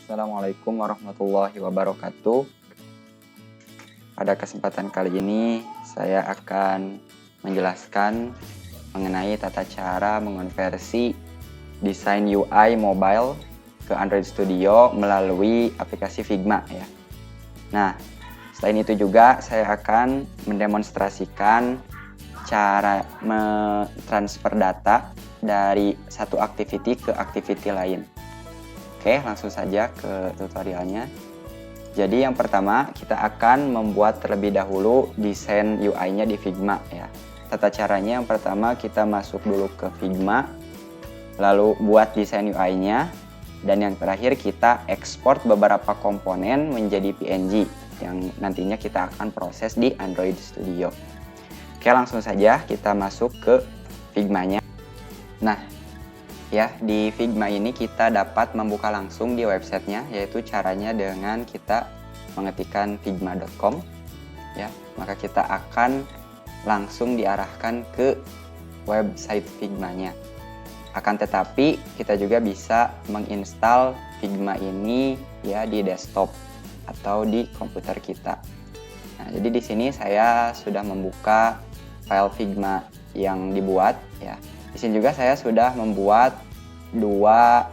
Assalamualaikum warahmatullahi wabarakatuh. Pada kesempatan kali ini saya akan menjelaskan mengenai tata cara mengonversi desain UI mobile ke Android Studio melalui aplikasi Figma ya. Nah, selain itu juga saya akan mendemonstrasikan cara mentransfer data dari satu activity ke activity lain. Oke, langsung saja ke tutorialnya. Jadi yang pertama kita akan membuat terlebih dahulu desain UI-nya di Figma ya. Tata caranya yang pertama kita masuk dulu ke Figma, lalu buat desain UI-nya, dan yang terakhir kita ekspor beberapa komponen menjadi PNG yang nantinya kita akan proses di Android Studio. Oke, langsung saja kita masuk ke Figma-nya. Nah, ya, di Figma ini kita dapat membuka langsung di websitenya, yaitu caranya dengan kita mengetikkan figma.com ya, maka kita akan langsung diarahkan ke website Figma-nya. Akan tetapi kita juga bisa menginstal Figma ini ya di desktop atau di komputer kita. Nah, jadi di sini saya sudah membuka file Figma yang dibuat ya. Di sini juga saya sudah membuat dua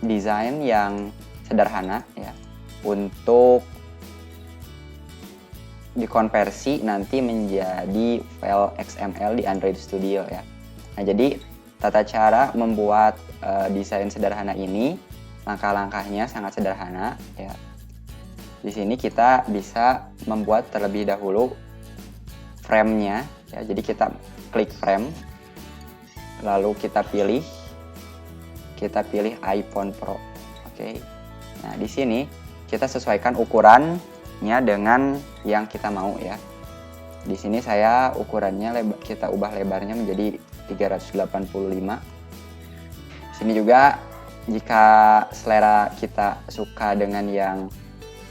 desain yang sederhana ya untuk dikonversi nanti menjadi file XML di Android Studio ya. Nah, jadi tata cara membuat desain sederhana ini, langkah-langkahnya sangat sederhana ya. Di sini kita bisa membuat terlebih dahulu frame-nya ya. Jadi kita klik frame, lalu kita pilih iPhone Pro. Oke. Nah, di sini kita sesuaikan ukurannya dengan yang kita mau ya. Di sini saya ukurannya kita ubah lebarnya menjadi 385. Di sini juga jika selera kita suka dengan yang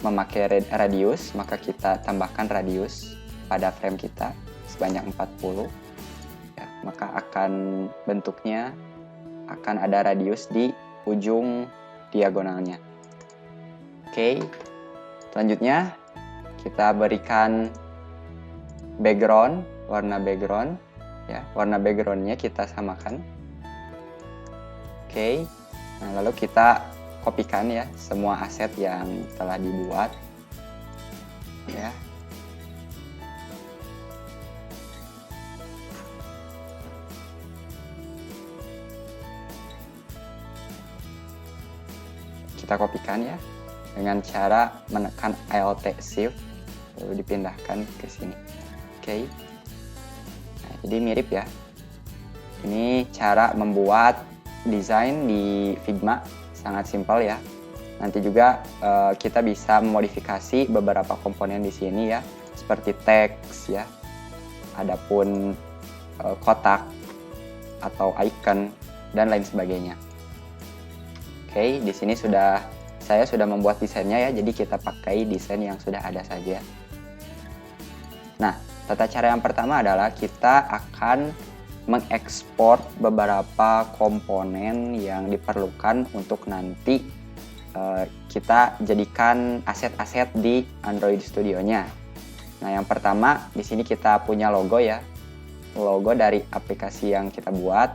memakai radius, maka kita tambahkan radius pada frame kita sebanyak 40. Ya, maka akan bentuknya akan ada radius di ujung diagonalnya. Oke, selanjutnya kita berikan background, warna background ya. Warna backgroundnya kita samakan. Oke, nah lalu kita kopikan ya semua aset yang telah dibuat ya. Kita kopikan ya dengan cara menekan Alt Shift lalu dipindahkan ke sini. Oke. Nah, jadi mirip ya. Ini cara membuat desain di Figma, sangat simpel ya. Nanti juga kita bisa memodifikasi beberapa komponen di sini ya, seperti teks ya. Adapun kotak atau icon dan lain sebagainya. Oke, di sini saya sudah membuat desainnya ya, jadi kita pakai desain yang sudah ada saja. Nah, tata cara yang pertama adalah kita akan mengekspor beberapa komponen yang diperlukan untuk nanti kita jadikan aset-aset di Android Studio-nya. Nah, yang pertama di sini kita punya logo ya, logo dari aplikasi yang kita buat.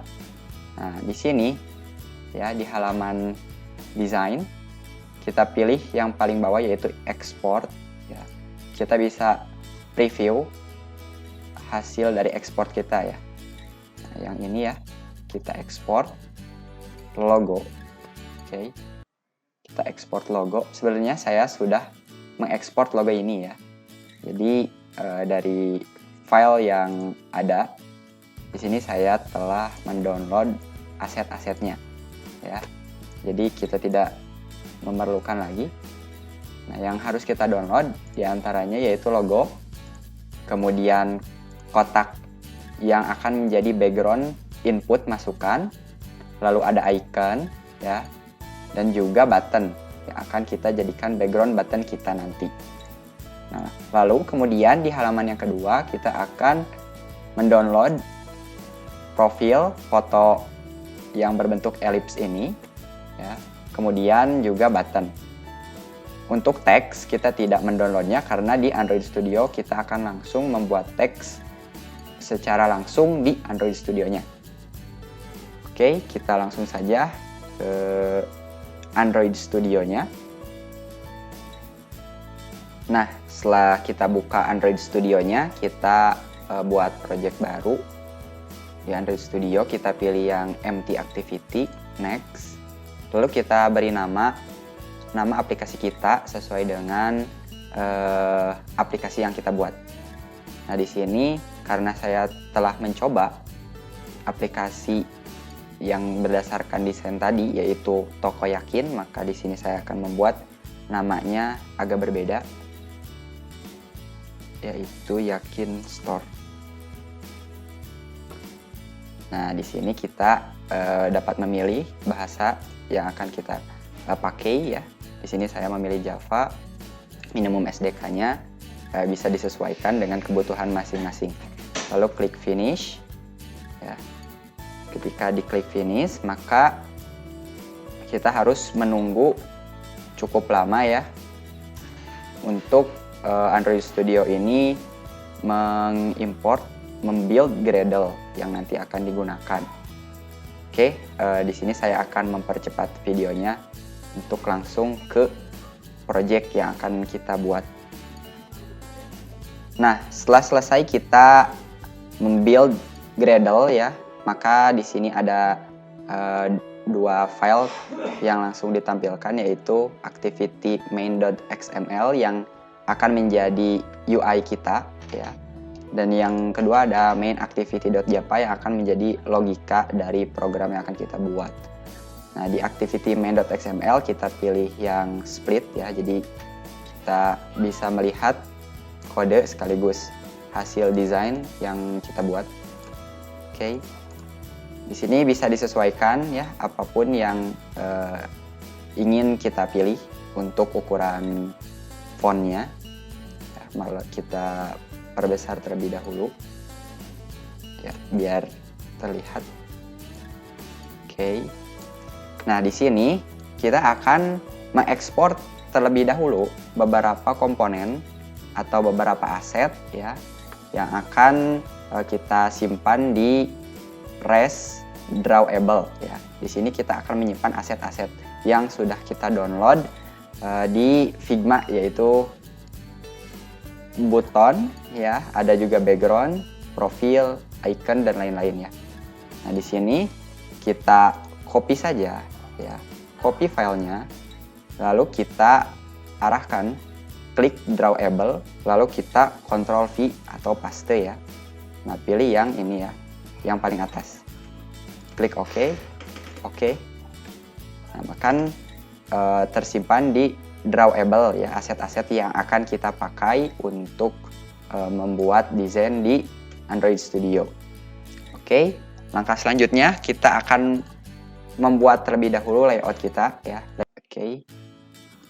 Nah, di sini ya di halaman desain kita pilih yang paling bawah yaitu export ya. Kita bisa preview hasil dari ekspor kita ya. Nah, yang ini ya kita ekspor logo. Oke. Kita ekspor logo. Sebenarnya saya sudah mengekspor logo ini ya. Jadi dari file yang ada di sini saya telah mendownload aset-asetnya ya. Jadi kita tidak memerlukan lagi. Nah, yang harus kita download diantaranya yaitu logo, kemudian kotak yang akan menjadi background input masukan, lalu ada icon ya, dan juga button yang akan kita jadikan background button kita nanti. Nah, lalu kemudian di halaman yang kedua kita akan mendownload profil foto yang berbentuk elips ini ya, kemudian juga button. Untuk teks kita tidak mendownloadnya karena di Android Studio kita akan langsung membuat teks secara langsung di Android Studio-nya. Oke, kita langsung saja ke Android Studio-nya. Nah, setelah kita buka Android Studio-nya, kita buat project baru. Di Android Studio kita pilih yang empty activity, next. Lalu kita beri nama aplikasi kita sesuai dengan aplikasi yang kita buat. Nah, di sini karena saya telah mencoba aplikasi yang berdasarkan desain tadi, yaitu Toko Yakin, maka di sini saya akan membuat namanya agak berbeda, yaitu Yakin Store. Nah, di sini kita dapat memilih bahasa yang akan kita pakai ya. Di sini saya memilih Java, minimum SDK-nya bisa disesuaikan dengan kebutuhan masing-masing. Lalu klik finish. Ya. Ketika diklik finish, maka kita harus menunggu cukup lama ya untuk Android Studio ini membuild Gradle yang nanti akan digunakan. Oke, di sini saya akan mempercepat videonya untuk langsung ke project yang akan kita buat. Nah, setelah selesai kita membuild Gradle ya, maka di sini ada dua file yang langsung ditampilkan, yaitu activity main.xml yang akan menjadi UI kita ya. Dan yang kedua ada main activity.java yang akan menjadi logika dari program yang akan kita buat. Nah, di activity main.xml kita pilih yang split ya, jadi kita bisa melihat kode sekaligus hasil desain yang kita buat. Oke. Di sini bisa disesuaikan ya apapun yang ingin kita pilih untuk ukuran fontnya. Ya, malah kita perbesar terlebih dahulu ya biar terlihat. Oke. Nah, di sini kita akan mengekspor terlebih dahulu beberapa komponen atau beberapa aset ya yang akan kita simpan di res drawable ya. Di sini kita akan menyimpan aset-aset yang sudah kita download di Figma, yaitu button ya, ada juga background, profil, icon dan lain-lain ya. Nah, di sini kita copy saja ya, copy filenya, lalu kita arahkan, klik drawable, lalu kita Ctrl V atau paste ya. Nah, pilih yang ini ya, yang paling atas. Klik OK, OK. Nah, bahkan tersimpan di drawable ya, aset-aset yang akan kita pakai untuk membuat desain di Android Studio. Oke, langkah selanjutnya kita akan membuat terlebih dahulu layout kita ya. Oke,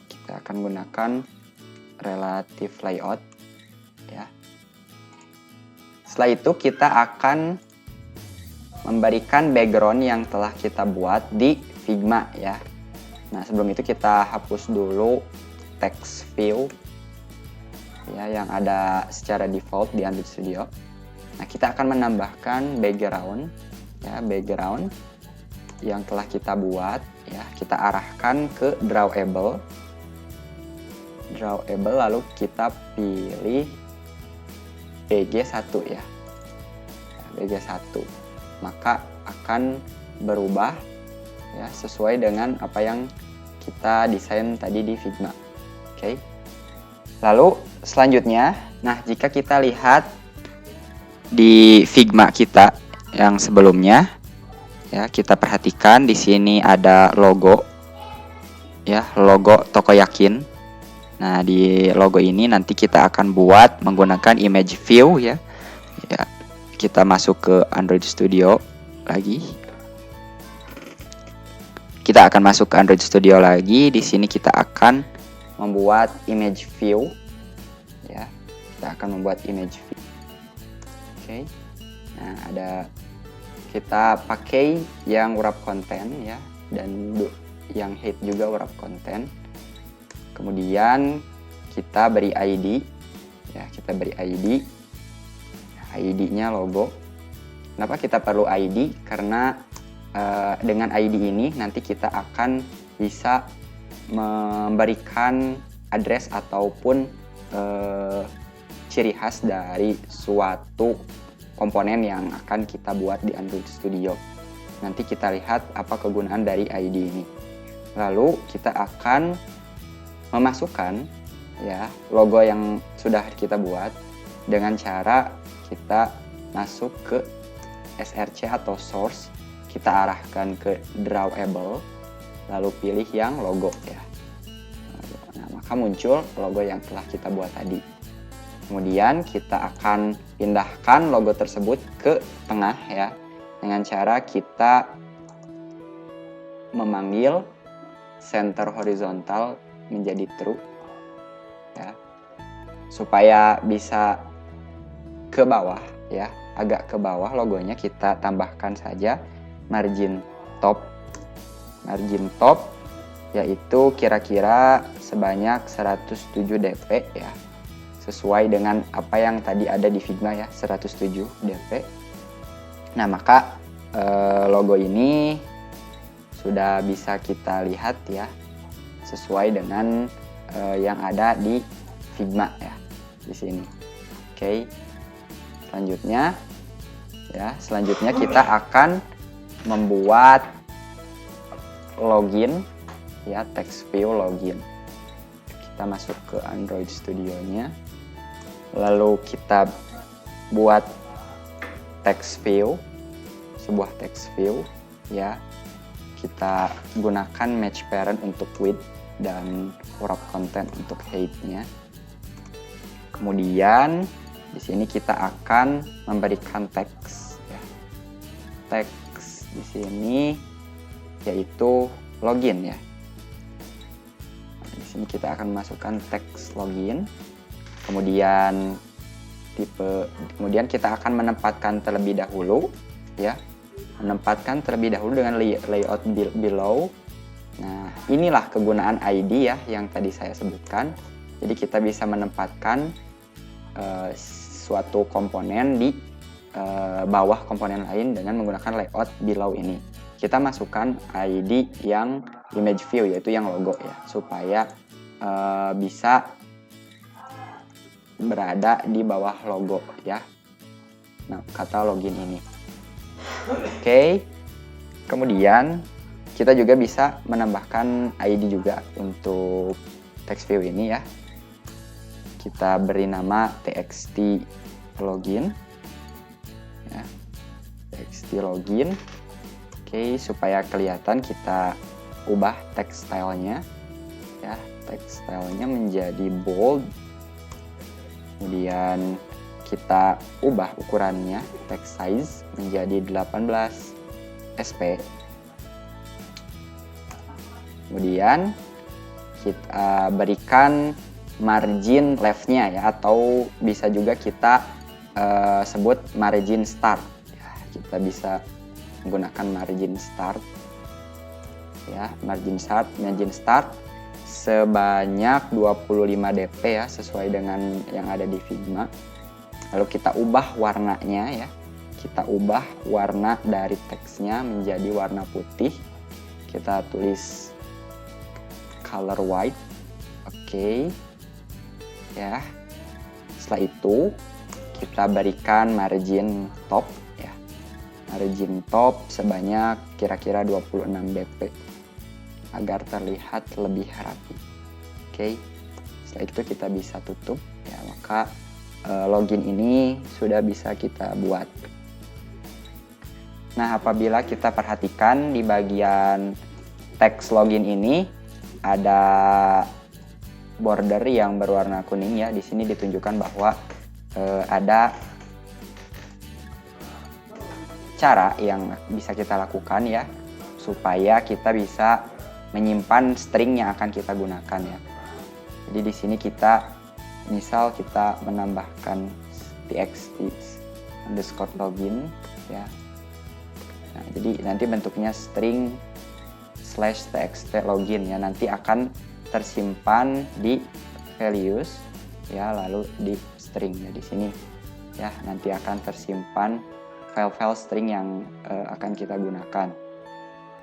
kita akan gunakan relative layout ya. Setelah itu kita akan memberikan background yang telah kita buat di Figma ya. Nah, sebelum itu kita hapus dulu text view ya yang ada secara default di Android Studio. Nah, kita akan menambahkan background ya, background yang telah kita buat ya, kita arahkan ke drawable, lalu kita pilih BG1 ya, BG1, maka akan berubah ya sesuai dengan apa yang kita desain tadi di Figma. Oke. Lalu selanjutnya, nah jika kita lihat di Figma kita yang sebelumnya ya, kita perhatikan di sini ada logo ya, logo Toko Yakin. Nah, di logo ini nanti kita akan buat menggunakan image view ya. Ya, kita masuk ke Android Studio lagi. Kita akan masuk ke Android Studio lagi. Di sini kita akan membuat image view ya. Kita akan membuat image view. Oke. Nah, ada kita pakai yang wrap content ya, dan yang hide juga wrap content. Kemudian kita beri ID, ya kita beri ID, ID-nya logo. Kenapa kita perlu ID? Karena dengan ID ini nanti kita akan bisa memberikan address ataupun ciri khas dari suatu komponen yang akan kita buat di Android Studio. Nanti kita lihat apa kegunaan dari ID ini. Lalu kita akan memasukkan ya logo yang sudah kita buat dengan cara kita masuk ke src atau source, kita arahkan ke drawable, lalu pilih yang logo ya. Nah, maka muncul logo yang telah kita buat tadi. Kemudian kita akan pindahkan logo tersebut ke tengah ya, dengan cara kita memanggil center horizontal menjadi true ya, supaya bisa ke bawah ya, agak ke bawah logonya kita tambahkan saja margin top. Margin top yaitu kira-kira sebanyak 107 dp ya, sesuai dengan apa yang tadi ada di Figma ya, 107 dp. Nah, maka logo ini sudah bisa kita lihat ya, sesuai dengan yang ada di Figma ya, di sini. Oke. Selanjutnya kita akan membuat login ya, text view login. Kita masuk ke Android Studio-nya. Lalu kita buat text view, sebuah text view ya. Kita gunakan match parent untuk width dan wrap content untuk height-nya. Kemudian di sini kita akan memberikan teks ya. Teks di sini yaitu login ya. Di sini kita akan masukkan teks login. Kemudian kita akan menempatkan terlebih dahulu ya. Menempatkan terlebih dahulu dengan layout below. Nah, inilah kegunaan ID ya yang tadi saya sebutkan. Jadi kita bisa menempatkan suatu komponen di bawah komponen lain dengan menggunakan layout below ini. Kita masukkan ID yang image view, yaitu yang logo ya, supaya bisa berada di bawah logo ya. Nah, kata login ini. Oke. Kemudian kita juga bisa menambahkan ID juga untuk text view ini ya. Kita beri nama txt login ya. Txt login. Oke, supaya kelihatan kita ubah text style-nya ya. Text style-nya menjadi bold. Kemudian kita ubah ukurannya, text size menjadi 18 sp. Kemudian kita berikan margin left-nya ya, atau bisa juga kita sebut margin start ya. Kita bisa menggunakan margin start ya, margin start sebanyak 25 dp ya, sesuai dengan yang ada di Figma. Lalu kita ubah warnanya ya, kita ubah warna dari teksnya menjadi warna putih. Kita tulis color white. Oke. Ya. Setelah itu kita berikan margin top ya. Margin top sebanyak kira-kira 26 dp agar terlihat lebih rapi. Oke. Setelah itu kita bisa tutup ya, maka login ini sudah bisa kita buat. Nah, apabila kita perhatikan di bagian teks login ini ada border yang berwarna kuning ya. Di sini ditunjukkan bahwa ada cara yang bisa kita lakukan ya, supaya kita bisa menyimpan string yang akan kita gunakan ya. Jadi di sini kita misal kita menambahkan txt underscore login ya. Nah, jadi nanti bentuknya string /txt login ya, nanti akan tersimpan di values ya, lalu di string ya di sini ya, nanti akan tersimpan file-file string yang akan kita gunakan.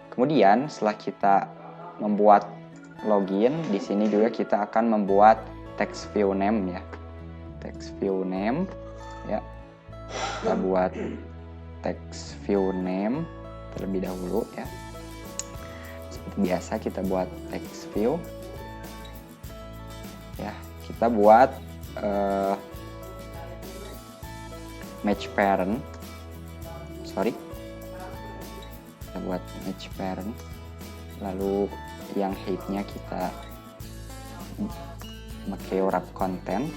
Kemudian setelah kita membuat login, di sini juga kita akan membuat text view name ya, text view name ya. Kita buat text view name terlebih dahulu ya. Seperti biasa kita buat text view ya. Kita buat match parent, kita buat match parent, lalu yang height-nya kita pakai wrap content.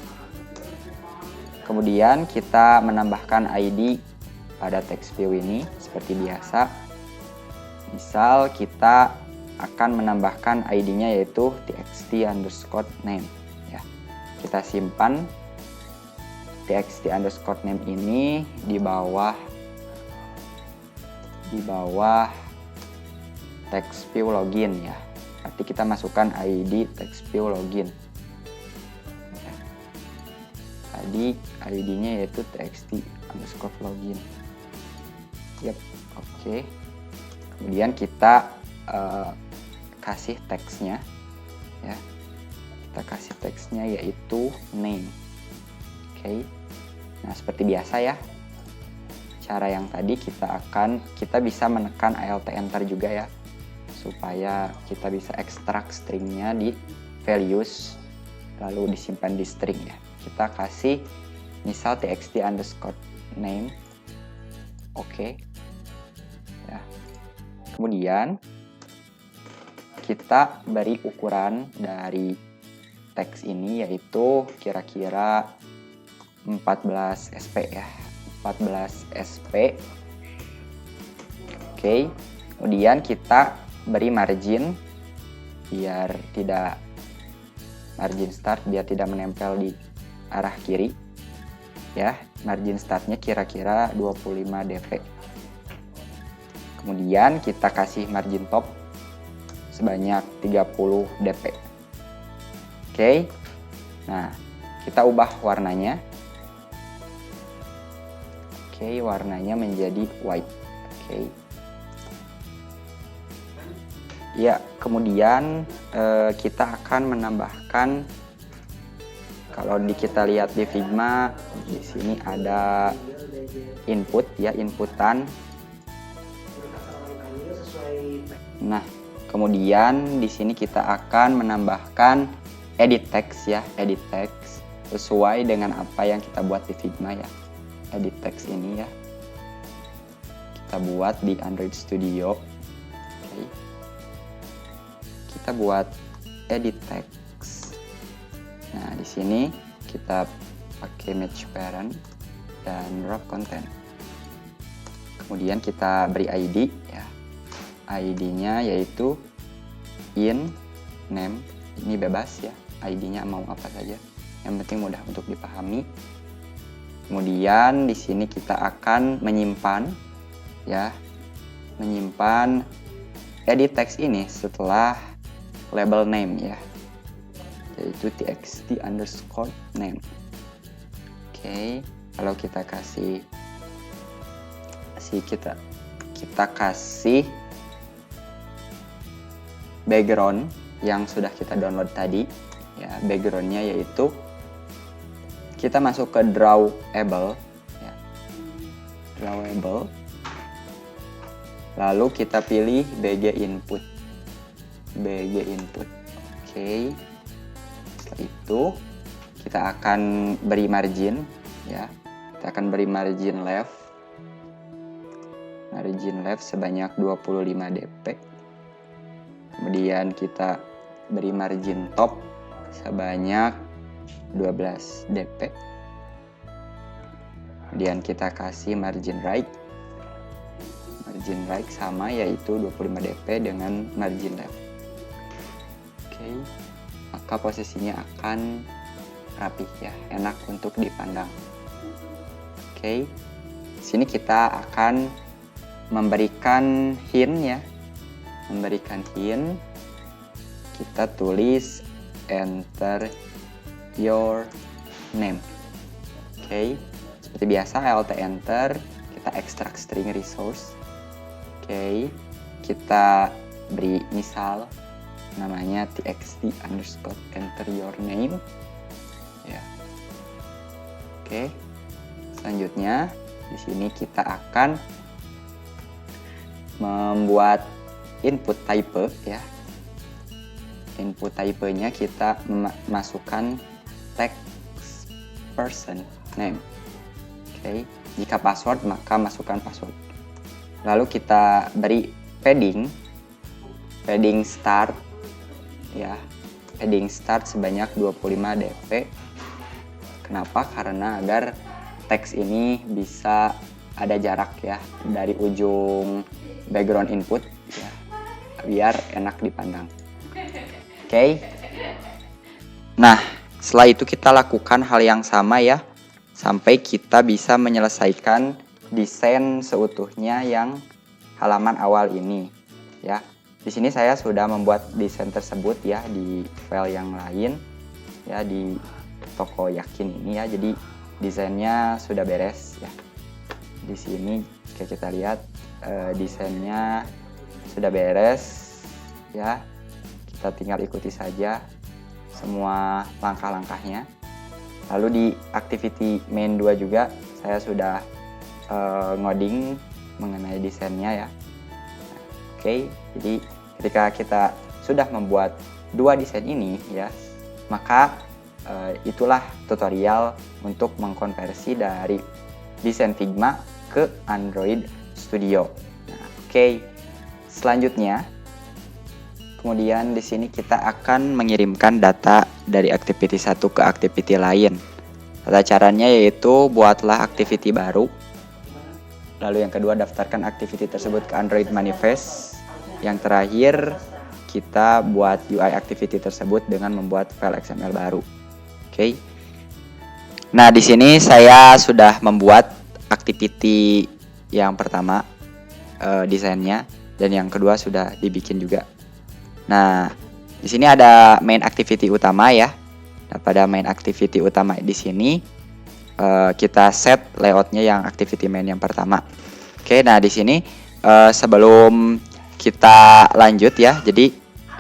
Kemudian kita menambahkan ID pada text view ini seperti biasa. Misal kita akan menambahkan ID-nya yaitu txt_name ya. Kita simpan txt_name ini di bawah text view login ya. Berarti kita masukkan ID text view login. Tadi ID-nya yaitu txt_login. Yap, oke. Kemudian kita kasih teksnya ya. Kita kasih teksnya yaitu name. Oke. Nah, seperti biasa ya. Cara yang tadi kita bisa menekan Alt Enter juga ya, supaya kita bisa ekstrak stringnya di values lalu disimpan di string ya. Kita kasih misal txt_name. Oke. Ya. Kemudian kita beri ukuran dari teks ini yaitu kira-kira 14 SP ya. 14 SP. Oke. Kemudian kita beri margin biar tidak margin start biar tidak menempel di arah kiri ya. Margin startnya kira-kira 25 dp. Kemudian kita kasih margin top sebanyak 30 dp. Oke. Nah, kita ubah warnanya. Oke, warnanya menjadi white. Oke. Ya, kemudian kita akan menambahkan, kalau kita lihat di Figma, di sini ada input ya, inputan. Nah, kemudian di sini kita akan menambahkan edit text ya, edit text sesuai dengan apa yang kita buat di Figma ya. Edit text ini ya, kita buat di Android Studio. Oke. Kita buat edit text. Nah, di sini kita pakai match parent dan wrap content. Kemudian kita beri ID ya. ID-nya yaitu in name. Ini bebas ya. ID-nya mau apa saja. Yang penting mudah untuk dipahami. Kemudian di sini kita akan menyimpan ya. Menyimpan edit text ini setelah label name ya, yaitu txt_name. Oke, kalau kita kasih kita kasih background yang sudah kita download tadi ya. Backgroundnya yaitu kita masuk ke drawable ya. Drawable, lalu kita pilih BG input. Oke. Setelah itu kita akan beri margin ya. Kita akan beri margin left sebanyak 25 dp. Kemudian kita beri margin top sebanyak 12 dp. Kemudian kita kasih margin right. Margin right sama yaitu 25 dp dengan margin left. Oke, maka posisinya akan rapih ya, enak untuk dipandang. Oke, sini kita akan memberikan hint ya, memberikan hint kita tulis enter your name. Oke, seperti biasa alt enter, kita extract string resource. Oke, kita beri misal namanya txt underscore enter your name ya. Oke, selanjutnya di sini kita akan membuat input type ya. Input typenya kita masukkan text person name. Oke, jika password maka masukkan password. Lalu kita beri padding start ya. Padding start sebanyak 25 dp. Kenapa? Karena agar teks ini bisa ada jarak ya dari ujung background input ya, biar enak dipandang. Oke. Nah, setelah itu kita lakukan hal yang sama ya, sampai kita bisa menyelesaikan desain seutuhnya yang halaman awal ini ya. Di sini saya sudah membuat desain tersebut ya di file yang lain ya, di toko Yakin ini ya. Jadi desainnya sudah beres ya. Di sini jika kita lihat desainnya sudah beres ya. Kita tinggal ikuti saja semua langkah-langkahnya. Lalu di activity main 2 juga saya sudah ngoding mengenai desainnya ya. Oke, jadi ketika kita sudah membuat 2 desain ini ya, maka itulah tutorial untuk mengkonversi dari desain Figma ke Android Studio. Nah, oke. Selanjutnya, kemudian di sini kita akan mengirimkan data dari activity 1 ke activity lain. Tata caranya yaitu buatlah activity baru. Lalu yang kedua, daftarkan activity tersebut ke Android Manifest. Yang terakhir, kita buat UI activity tersebut dengan membuat file XML baru. Oke. Nah, di sini saya sudah membuat activity yang pertama desainnya, dan yang kedua sudah dibikin juga. Nah, di sini ada main activity utama ya. Nah, pada main activity utama di sini kita set layoutnya yang activity main yang pertama. Oke, nah di sini sebelum kita lanjut ya, jadi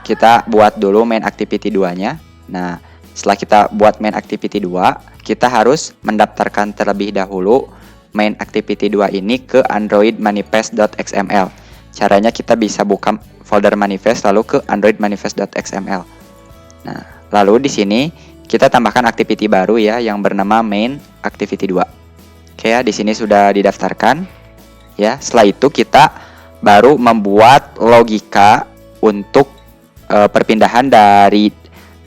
kita buat dulu main activity 2-nya. Nah, setelah kita buat main activity 2, kita harus mendaftarkan terlebih dahulu main activity 2 ini ke Android Manifest.xml. Caranya kita bisa buka folder manifest lalu ke Android Manifest.xml. Nah, lalu di sini kita tambahkan activity baru ya yang bernama main activity 2. Oke ya, di sini sudah didaftarkan. Ya, setelah itu kita baru membuat logika untuk perpindahan dari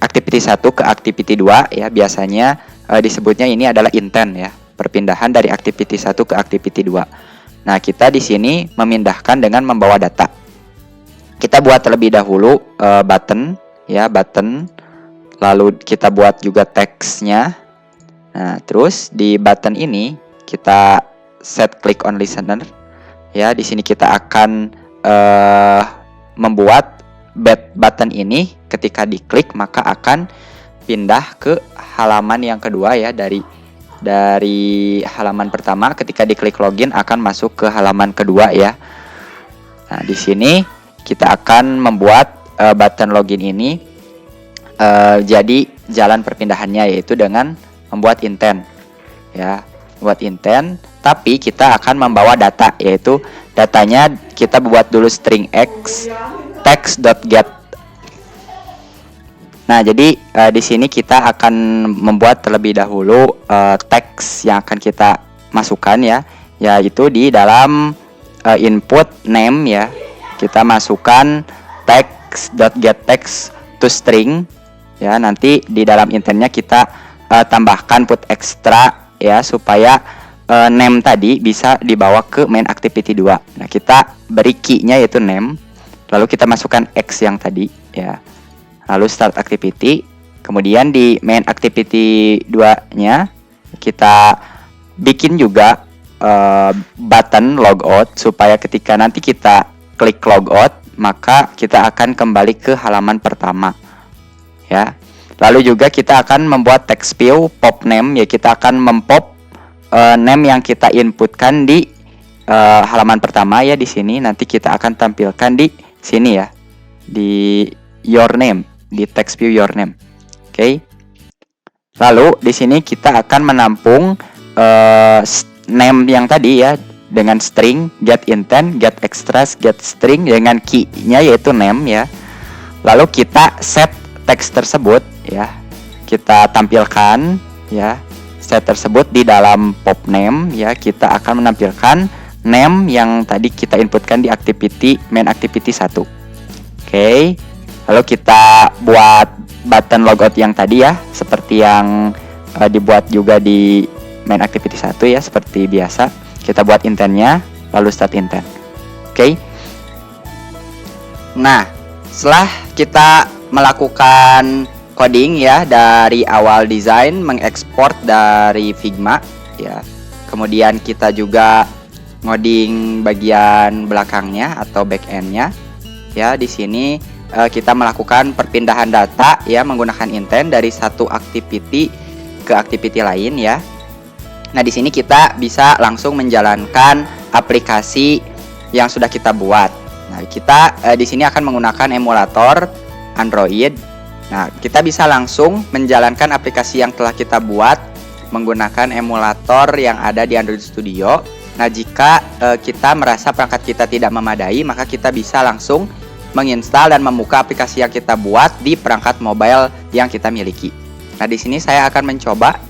activity 1 ke activity 2 ya. Biasanya disebutnya ini adalah intent ya, perpindahan dari activity 1 ke activity 2. Nah, kita di sini memindahkan dengan membawa data. Kita buat terlebih dahulu button ya, button. Lalu kita buat juga teksnya. Nah, terus di button ini kita set click on listener. Ya, di sini kita akan membuat button ini ketika diklik maka akan pindah ke halaman yang kedua ya, dari halaman pertama ketika diklik login akan masuk ke halaman kedua ya. Nah, di sini kita akan membuat button login ini jadi jalan perpindahannya yaitu dengan membuat intent ya, buat intent, tapi kita akan membawa data, yaitu datanya kita buat dulu string x text.get. Nah, jadi di sini kita akan membuat terlebih dahulu teks yang akan kita masukkan ya, yaitu di dalam input name ya, kita masukkan text.getText to string ya. Nanti di dalam intentnya kita tambahkan put extra ya, supaya name tadi bisa dibawa ke main activity 2. Nah, kita beri key-nya yaitu name, lalu kita masukkan x yang tadi ya. Lalu start activity. Kemudian di main activity 2-nya kita bikin juga button logout, supaya ketika nanti kita klik logout, maka kita akan kembali ke halaman pertama. Ya. Lalu juga kita akan membuat text view pop name, ya kita akan mempop name yang kita inputkan di halaman pertama ya di sini. Nanti kita akan tampilkan di sini ya, di your name, di text view your name. Oke. Lalu di sini kita akan menampung name yang tadi ya dengan string get intent, get extras, get string dengan key-nya yaitu name ya. Lalu kita set teks tersebut ya, kita tampilkan ya set tersebut di dalam pop name ya. Kita akan menampilkan name yang tadi kita inputkan di activity main activity 1. Oke. Lalu kita buat button logout yang tadi ya, seperti yang dibuat juga di main activity 1 ya, seperti biasa. Kita buat intentnya, lalu start intent. Oke. Nah, setelah kita melakukan coding ya dari awal desain, mengekspor dari Figma ya. Kemudian kita juga ngoding bagian belakangnya atau backendnya ya. Di sini kita melakukan perpindahan data ya menggunakan intent dari satu activity ke activity lain ya. Nah, di sini kita bisa langsung menjalankan aplikasi yang sudah kita buat. Nah, kita di sini akan menggunakan emulator Android. Nah, kita bisa langsung menjalankan aplikasi yang telah kita buat menggunakan emulator yang ada di Android Studio. Nah, jika kita merasa perangkat kita tidak memadai, maka kita bisa langsung menginstal dan membuka aplikasi yang kita buat di perangkat mobile yang kita miliki. Nah, di sini saya akan mencoba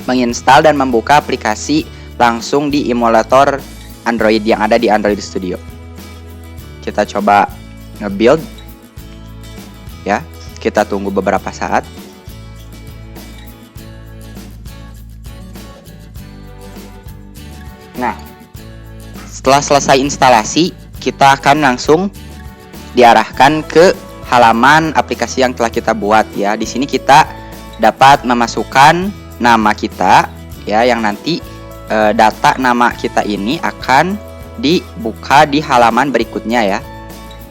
menginstal dan membuka aplikasi langsung di emulator Android yang ada di Android Studio. Kita coba nge-build ya. Kita tunggu beberapa saat. Nah, setelah selesai instalasi, kita akan langsung diarahkan ke halaman aplikasi yang telah kita buat ya. Di sini kita dapat memasukkan nama kita ya, yang nanti data nama kita ini akan dibuka di halaman berikutnya ya.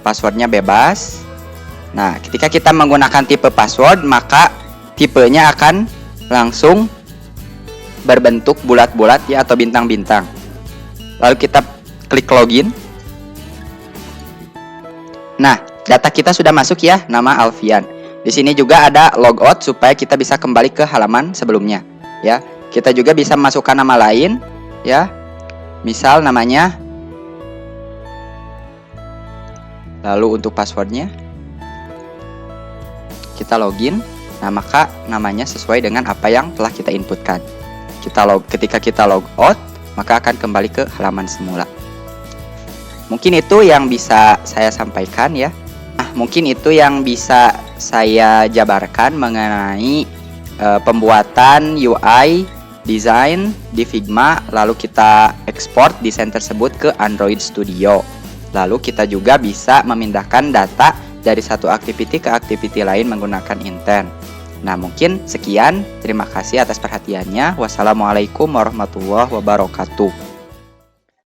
Passwordnya bebas. Nah, ketika kita menggunakan tipe password, maka tipenya akan langsung berbentuk bulat-bulat ya atau bintang-bintang. Lalu kita klik login. Nah, data kita sudah masuk ya, nama Alfian. Di sini juga ada logout supaya kita bisa kembali ke halaman sebelumnya, ya. Kita juga bisa memasukkan nama lain, ya. Misal namanya. Lalu untuk passwordnya, kita login. Nah, maka namanya sesuai dengan apa yang telah kita inputkan. Ketika kita logout, maka akan kembali ke halaman semula. Mungkin itu yang bisa saya sampaikan ya. Nah, mungkin itu yang bisa saya jabarkan mengenai pembuatan UI design di Figma, lalu kita ekspor desain tersebut ke Android Studio. Lalu kita juga bisa memindahkan data dari satu activity ke activity lain menggunakan intent. Nah, mungkin sekian. Terima kasih atas perhatiannya. Wassalamualaikum warahmatullahi wabarakatuh.